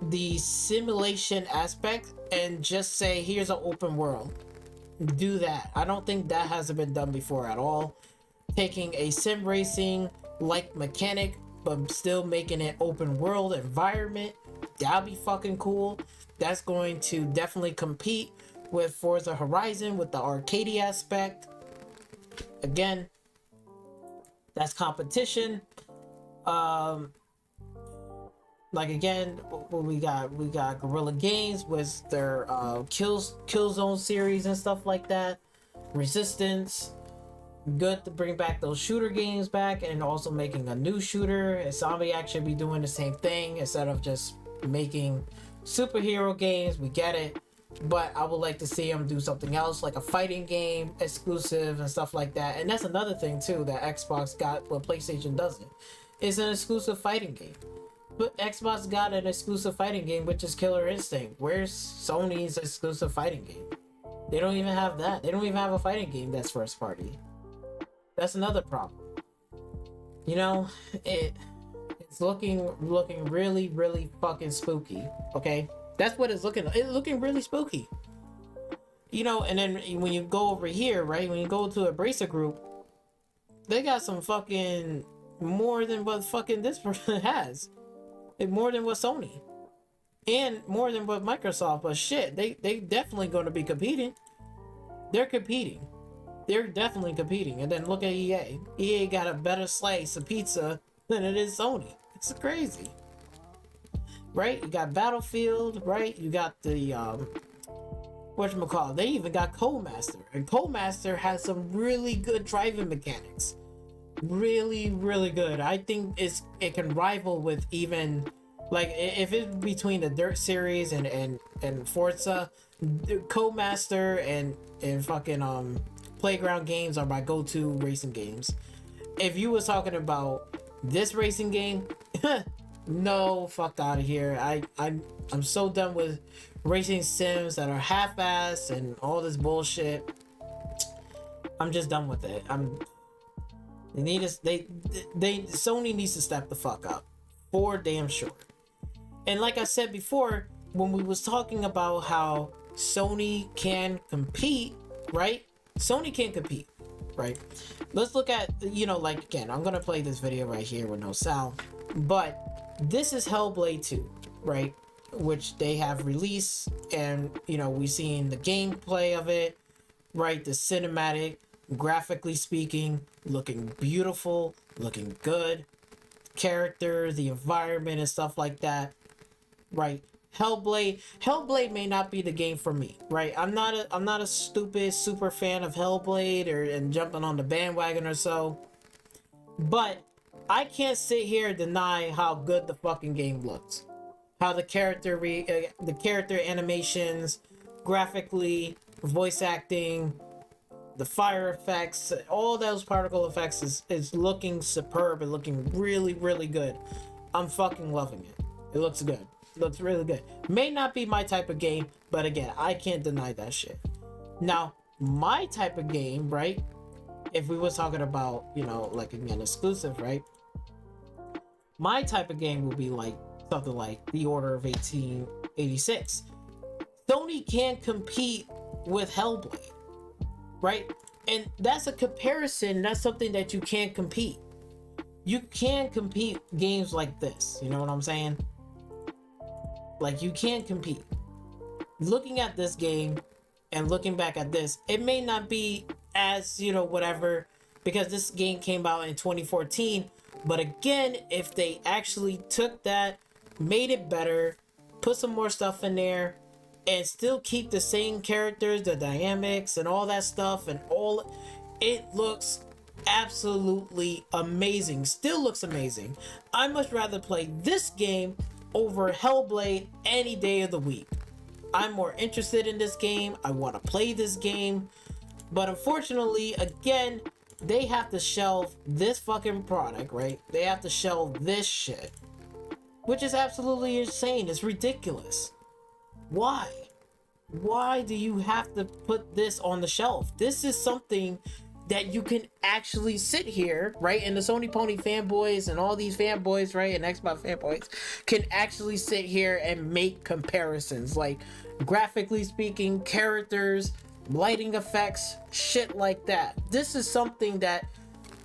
S1: the simulation aspect and just say, here's an open world. Do that. I don't think that hasn't been done before at all. Taking a sim racing like mechanic, but still making it open world environment, that'd be fucking cool. That's going to definitely compete with Forza Horizon with the arcade aspect. Again, that's competition. Like, again, we got Guerrilla Games with their Killzone series and stuff like that. Resistance, good to bring back those shooter games back, and also making a new shooter. Insomniac should be doing the same thing instead of just making superhero games. We get it, but I would like to see them do something else, like a fighting game exclusive and stuff like that. And that's another thing too that Xbox got what PlayStation doesn't. It's an exclusive fighting game. But Xbox got an exclusive fighting game, which is Killer Instinct. Where's Sony's exclusive fighting game? They don't even have that. They don't even have a fighting game that's first party. That's another problem. You know, it's looking really, really fucking spooky. Okay, that's what it's looking. It's looking really spooky. You know, and then when you go over here, right? When you go to Embracer Group, they got some fucking more than what fucking this person has. More than what Sony, and more than what Microsoft. But shit, they definitely going to be competing. They're competing. They're definitely competing. And then look at EA. EA got a better slice of pizza than it is Sony. It's crazy, right? You got Battlefield, right? You got the whatchamacallit, they even got Codemaster, and Codemaster has some really good driving mechanics. Really, really good. I think it can rival with even like if it's between the Dirt series and Forza, Codemaster and fucking Playground games are my go-to racing games. If you was talking about this racing game, no, fuck out of here. I'm so done with racing sims that are half-assed and all this bullshit. I'm just done with it. Sony needs to step the fuck up, for damn sure. And like I said before, when we was talking about how Sony can compete, right? Sony can compete, right? Let's look at, like, again, I'm gonna play this video right here with no sound, but this is Hellblade 2, right? Which they have released, and we've seen the gameplay of it, right? The cinematic, graphically speaking, looking beautiful, looking good, character, the environment and stuff like that, right? Hellblade may not be the game for me, right? I'm not a stupid super fan of Hellblade and jumping on the bandwagon or so, but I can't sit here and deny how good the fucking game looks, how the character animations, graphically, voice acting, the fire effects, all those particle effects is looking superb and looking really, really good. I'm fucking loving it. It looks good. It looks really good. May not be my type of game, but again, I can't deny that shit. Now, my type of game, right? If we was talking about, like, again, exclusive, right? My type of game would be like something like The Order of 1886. Sony can't compete with Hellblade, right? And that's a comparison. That's something that you can't compete. You can't compete games like this. You know what I'm saying? Like, you can't compete. Looking at this game and looking back at this, it may not be as, whatever, because this game came out in 2014. But again, if they actually took that, made it better, put some more stuff in there, and still keep the same characters, the dynamics and all that stuff, and all, it looks absolutely amazing. Still looks amazing. I much rather play this game over Hellblade any day of the week. I'm more interested in this game. I want to play this game. But unfortunately, again, they have to shelve this fucking product, right? They have to shelve this shit, which is absolutely insane. It's ridiculous. Why? Why do you have to put this on the shelf? This is something that you can actually sit here, right? And the Sony Pony fanboys and all these fanboys, right? And Xbox fanboys can actually sit here and make comparisons, like graphically speaking, characters, lighting effects, shit like that. This is something that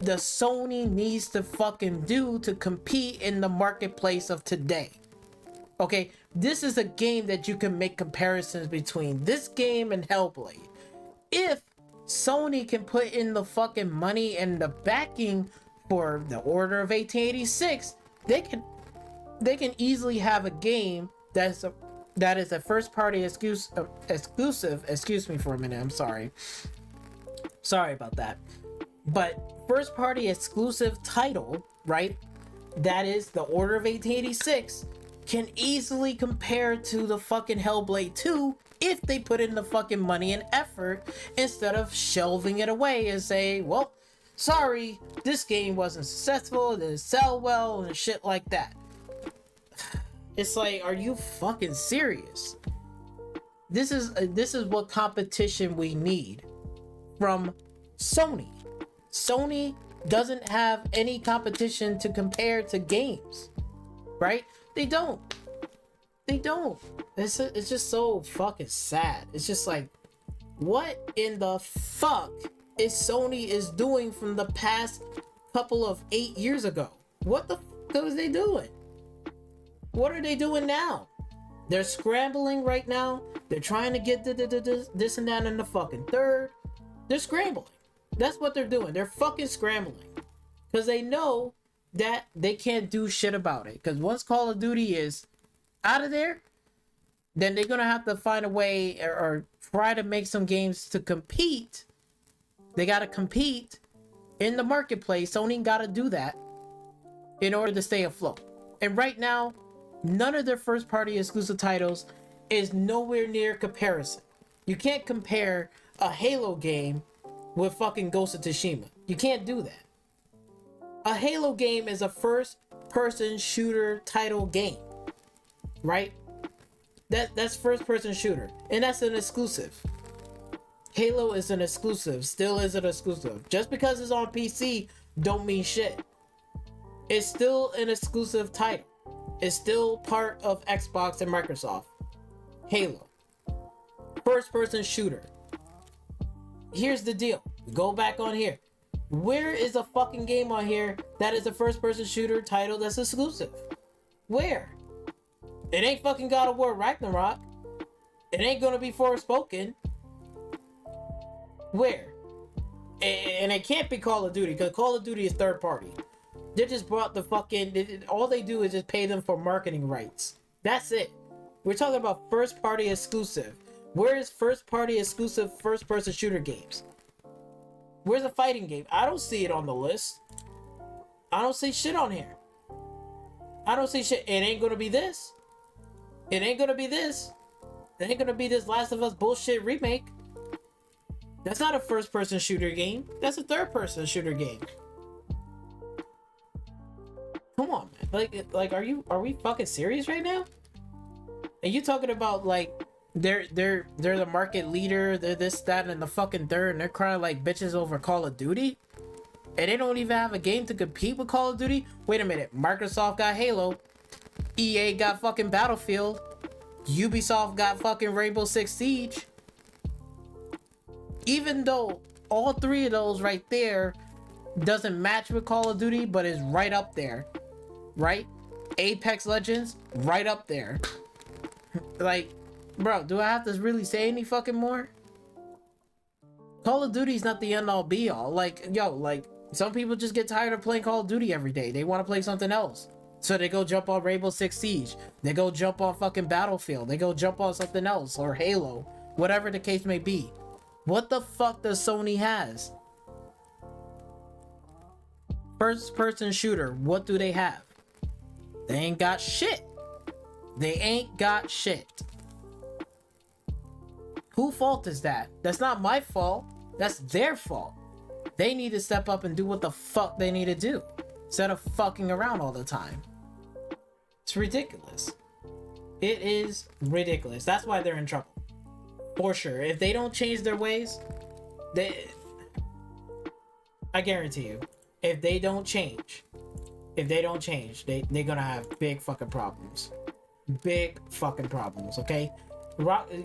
S1: the Sony needs to fucking do to compete in the marketplace of today. Okay, this is a game that you can make comparisons between this game and Hellblade. If Sony can put in the fucking money and the backing for The Order of 1886, they can easily have a game that is a first party exclusive. Excuse me for a minute, I'm sorry about that. But first party exclusive title, right, that is The Order of 1886, can easily compare to the fucking Hellblade 2 if they put in the fucking money and effort, instead of shelving it away and say, well, sorry, this game wasn't successful, it didn't sell well, and shit like that. It's like, are you fucking serious? This is what competition we need from Sony. Sony doesn't have any competition to compare to games, right? They don't. It's just so fucking sad. It's just like, what in the fuck is Sony is doing from the past couple of 8 years ago? What the fuck was they doing? What are they doing now? They're scrambling right now. They're trying to get this and that and the fucking third. They're scrambling. That's what they're doing. They're fucking scrambling. Because they know that they can't do shit about it. Because once Call of Duty is out of there, then they're gonna have to find a way or try to make some games to compete. They gotta compete in the marketplace. Sony gotta do that in order to stay afloat. And right now, none of their first party exclusive titles is nowhere near comparison. You can't compare a Halo game with fucking Ghost of Tsushima. You can't do that. A Halo game is a first person shooter title game, right? That's first person shooter, and that's an exclusive. Halo is an exclusive, still is an exclusive. Just because it's on PC don't mean shit. It's still an exclusive title. It's still part of Xbox and Microsoft. Halo, first person shooter. Here's the deal. Go back on here. Where is a fucking game on here that is a first person shooter title that's exclusive? Where? It ain't fucking God of War Ragnarok. It ain't gonna be Forspoken. Where? And it can't be Call of Duty, because Call of Duty is third party. They just brought the fucking... all they do is just pay them for marketing rights. That's it. We're talking about first party exclusive. Where is first party exclusive first person shooter games? Where's a fighting game? I don't see it on the list. I don't see shit on here. I don't see shit. It ain't gonna be this. It ain't gonna be this. It ain't gonna be this Last of Us bullshit remake. That's not a first person shooter game. That's a third person shooter game. Come on, man. Like are we fucking serious right now? And you talking about like they're the market leader, they're this, that, and the fucking third, and they're crying like bitches over Call of Duty? And they don't even have a game to compete with Call of Duty? Wait a minute, Microsoft got Halo, EA got fucking Battlefield, Ubisoft got fucking Rainbow Six Siege. Even though all three of those right there doesn't match with Call of Duty, but is right up there, right? Apex Legends, right up there. Like, bro, do I have to really say any fucking more? Call of Duty's not the end all be all. Like, yo, like, some people just get tired of playing Call of Duty every day. They want to play something else. So they go jump on Rainbow Six Siege. They go jump on fucking Battlefield. They go jump on something else, or Halo. Whatever the case may be. What the fuck does Sony has? First person shooter, what do they have? They ain't got shit. They ain't got shit. Whose fault is that? That's not my fault. That's their fault. They need to step up and do what the fuck they need to do, instead of fucking around all the time. It's ridiculous. It is ridiculous. That's why they're in trouble. For sure. If they don't change their ways, I guarantee you, if they don't change, they're gonna have big fucking problems. Big fucking problems, okay?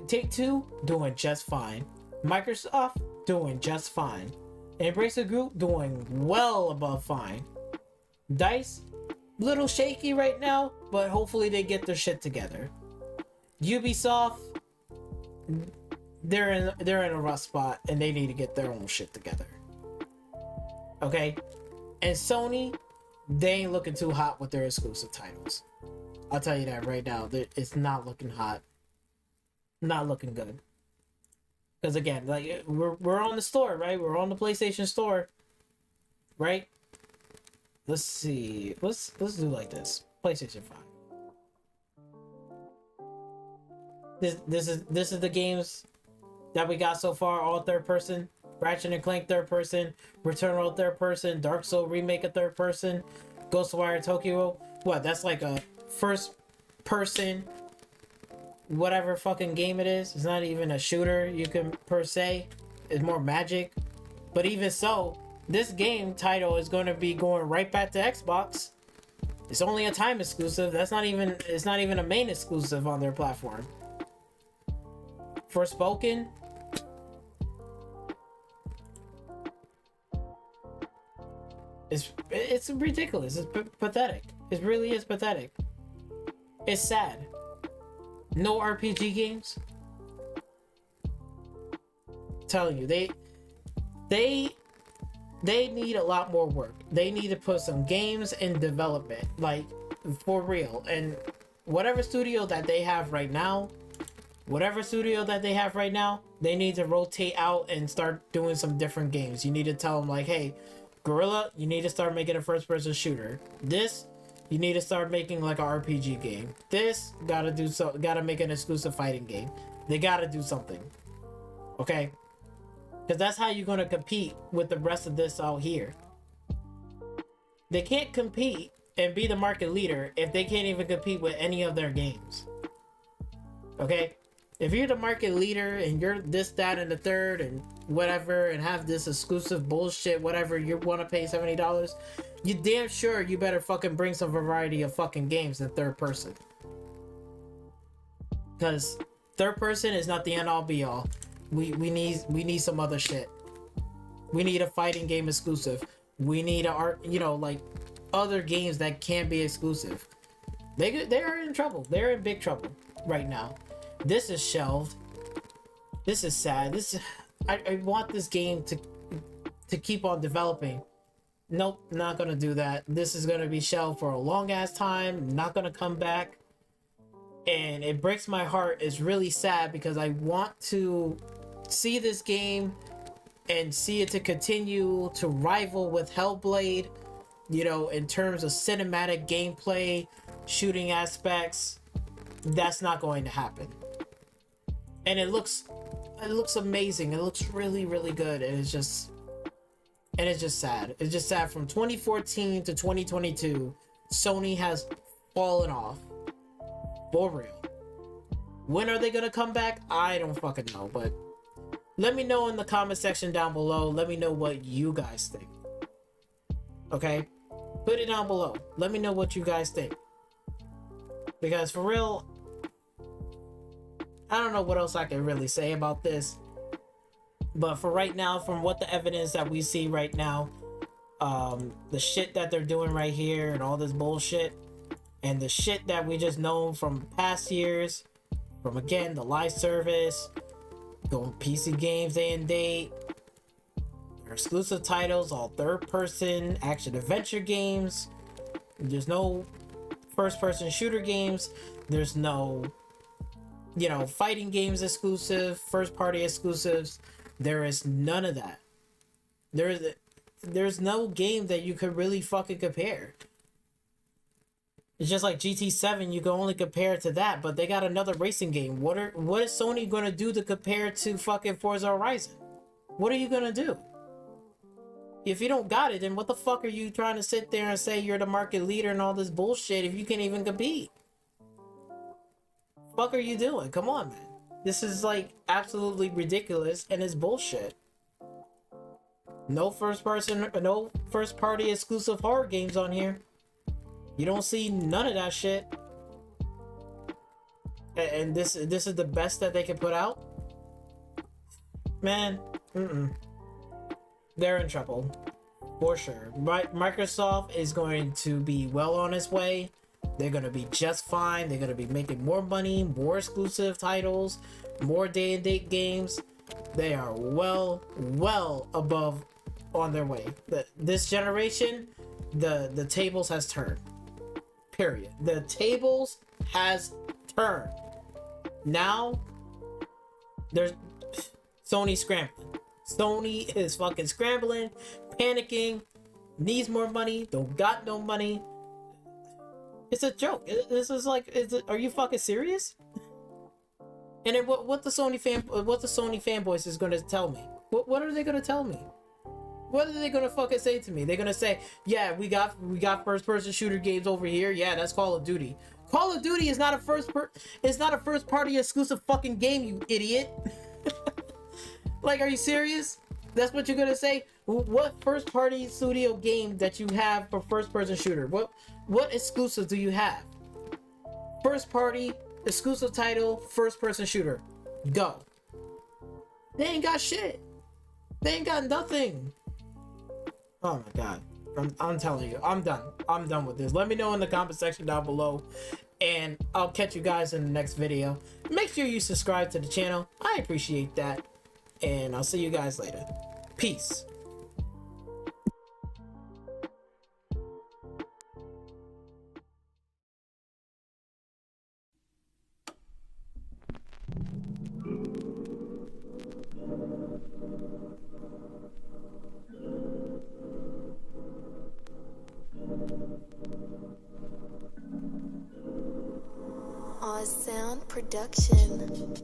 S1: Take-Two doing just fine. Microsoft doing just fine. Embracer Group doing well above fine. DICE, little shaky right now, but hopefully they get their shit together. Ubisoft, they're in a rough spot and they need to get their own shit together. Okay? And Sony, they ain't looking too hot with their exclusive titles. I'll tell you that right now. It's not looking hot. Not looking good. Because again, like we're on the store, right? We're on the PlayStation Store, right? Let's see. Let's do like this. PlayStation 5. This is the games that we got so far, all third person. Ratchet and Clank third person, Returnal third person, Dark Soul remake a third person, Ghostwire Tokyo. What? That's like a first person, whatever fucking game it is. It's not even a shooter. You can per se. It's more magic. But even so, this game title is going to be going right back to Xbox. It's only a time exclusive. It's not even a main exclusive on their platform. Forspoken. It's ridiculous. It's pathetic. It really is pathetic. It's sad. No RPG games. I'm telling you, they need a lot more work. They need to put some games in development, like for real. And whatever studio that they have right now, Whatever studio that they have right now, they need to rotate out and start doing some different games. You need to tell them like, hey, Guerrilla, you need to start making a first-person shooter. This, you need to start making like an RPG game. This, gotta make an exclusive fighting game. They gotta do something, okay? Because that's how you're gonna compete with the rest of this out here. They can't compete and be the market leader if they can't even compete with any of their games. Okay? If you're the market leader and you're this, that, and the third and whatever, and have this exclusive bullshit, whatever you want to pay $70, you damn sure you better fucking bring some variety of fucking games than third person. Because third person is not the end all be all. We need some other shit. We need a fighting game exclusive. We need a art, you know, like other games that can't be exclusive. They are in trouble. They're in big trouble right now. This is shelved. This is sad. I want this game to keep on developing. Nope, not gonna do that. This is gonna be shelved for a long ass time. Not gonna come back. And it breaks my heart. It's really sad because I want to see this game and see it to continue to rival with Hellblade, you know, in terms of cinematic gameplay, shooting aspects. That's not going to happen. And it looks amazing. It looks really, really good. And it's just sad. It's just sad. From 2014 to 2022, Sony has fallen off. For real. When are they gonna come back? I don't fucking know, but let me know in the comment section down below. Let me know what you guys think. Okay? Put it down below. Let me know what you guys think. Because for real, I don't know what else I can really say about this. But for right now, from what the evidence that we see right now, the shit that they're doing right here and all this bullshit, and the shit that we just know from past years, from again, the live service, going PC games day and date, their exclusive titles, all third person, action adventure games. There's no first person shooter games. There's no, you know, fighting games exclusive, first party exclusives. There is none of that. There's no game that you could really fucking compare. It's just like GT7, you can only compare to that, but they got another racing game. What is Sony gonna do to compare to fucking Forza Horizon? What are you gonna do? If you don't got it, then what the fuck are you trying to sit there and say you're the market leader and all this bullshit if you can't even compete? Fuck are you doing? Come on, man. This is like absolutely ridiculous and it's bullshit. No first party exclusive horror games on here. You don't see none of that shit. And this is the best that they can put out? Man, they're in trouble. For sure. Microsoft is going to be well on its way. They're going to be just fine. They're going to be making more money, more exclusive titles, more day and date games. They are well above on their way. This generation, the tables has turned. Period. The tables has turned. Now, there's Sony scrambling. Sony is fucking scrambling, panicking, needs more money, don't got no money. It's a joke. This is like, are you fucking serious? And then what the Sony fanboys is gonna tell me? What are they gonna tell me? What are they gonna fucking say to me? They're gonna say, yeah, we got first person shooter games over here. Yeah, that's Call of Duty. Call of Duty is not a first party exclusive fucking game, you idiot. Like, are you serious? That's what you're gonna say? What first party studio game that you have for first person shooter? What exclusives do you have? First party exclusive title, first person shooter. Go. They ain't got shit. They ain't got nothing. Oh my god. I'm telling you, I'm done. I'm done with this. Let me know in the comment section down below, and I'll catch you guys in the next video. Make sure you subscribe to the channel. I appreciate that. And I'll see you guys later. Peace.
S2: Sound Production.